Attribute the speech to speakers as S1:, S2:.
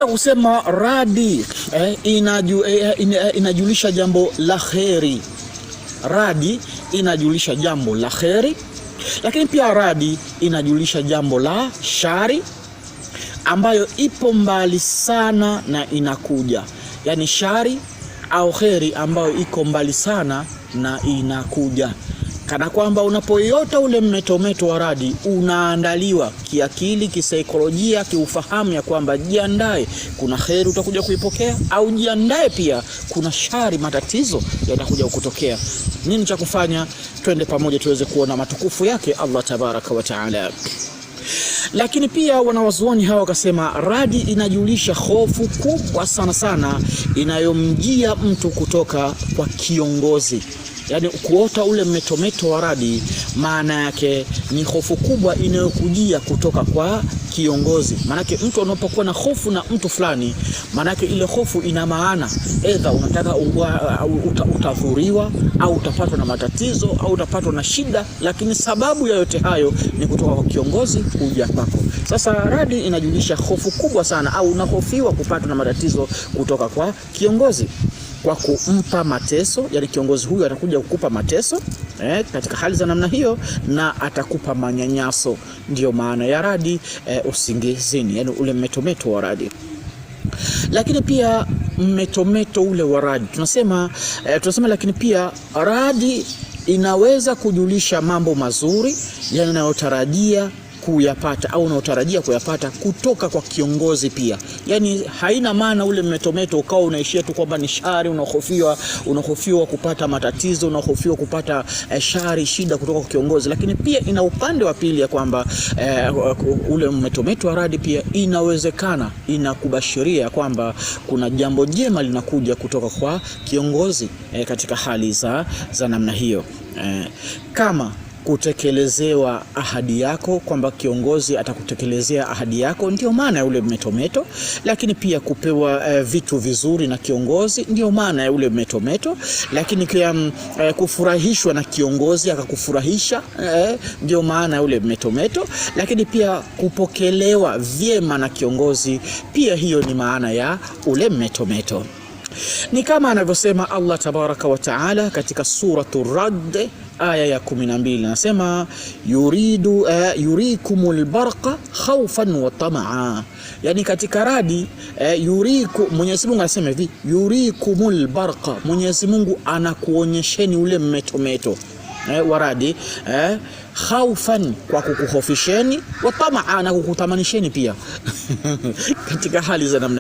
S1: Kusema radi inajulisha jambo la kheri. Radi inajulisha jambo la kheri, lakini pia radi inajulisha jambo la shari ambayo ipo mbali sana na inakuja. Yani shari au kheri ambayo iko mbali sana na inakuja. Kana kwamba unapoyota ule mmeto wa radi unaandaliwa kiakili, kisaikolojia, kiufahamu ya kwamba jiandae kuna kheri utakuja kuipokea, au jiandae pia kuna shari, matatizo yatakuja kutokea. Nini cha kufanya? Twende pamoja tuweze kuona matukufu yake Allah tabaraka wa taala. Lakini pia wanawazuoni hawa wakasema radi inajulisha hofu kubwa sana inayomjia mtu kutoka kwa kiongozi. Yani kuota ule mmeto wa radi maana yake ni hofu kubwa inayokujia kutoka kwa kiongozi. Maanake mtu anapokuwa na hofu na mtu fulani, maanake ile hofu ina maana either unataka utadhuriwa au utapatwa na matatizo au utapatwa na shida, lakini sababu ya yote hayo ni kutoka kwa kiongozi kuja kwako. Sasa radi inajulisha hofu kubwa sana, au unahofiwa kupatwa na matatizo kutoka kwa kiongozi kwa kumpa mateso. Yani kiongozi huyu atakuja kukupa mateso katika hali za namna hiyo, na atakupa manyanyaso. Ndio maana ya radi usingizini, yani ule mmeto wa radi. Lakini pia mmeto ule wa radi tunasema lakini pia radi inaweza kujulisha mambo mazuri yanayotarajia kuyapata au unaotarajia kuyapata kutoka kwa kiongozi pia. Yani haina maana ule mmeto ukao unaishia tu kwamba ni shari, unahofiwa kupata matatizo, unahofiwa kupata shari, shida kutoka kwa kiongozi. Lakini pia ina upande wa pili ya kwamba ule mmeto wa radi pia inawezekana inakubashiria kwamba kuna jambo jema linakuja kutoka kwa kiongozi katika hali za namna hiyo, kama kutekelezewa ahadi yako, kwamba kiongozi atakutekelezea ahadi yako, ndio maana ya ule mmeto. Lakini pia kupewa vitu vizuri na kiongozi, ndio maana ya ule mmeto. Lakini pia kufurahishwa na kiongozi akakufurahisha, ndio maana ya ule mmeto. Lakini pia kupokelewa vyema na kiongozi, pia hiyo ni maana ya ule mmeto. Ni kama anavyosema Allah tabaraka wa taala katika suratul Rad aya ya 12, anasema yurikumul barqa khawfan wa tamaa. Yani katika radi Mwenyezi Mungu anasema hivi, yurikumul barqa, Mwenyezi Mungu anakuonyesheni ule mmeto wa radi, khawfan, kwa kukuhofisheni, wa tamaa, na kukutamanisheni pia katika hali za namna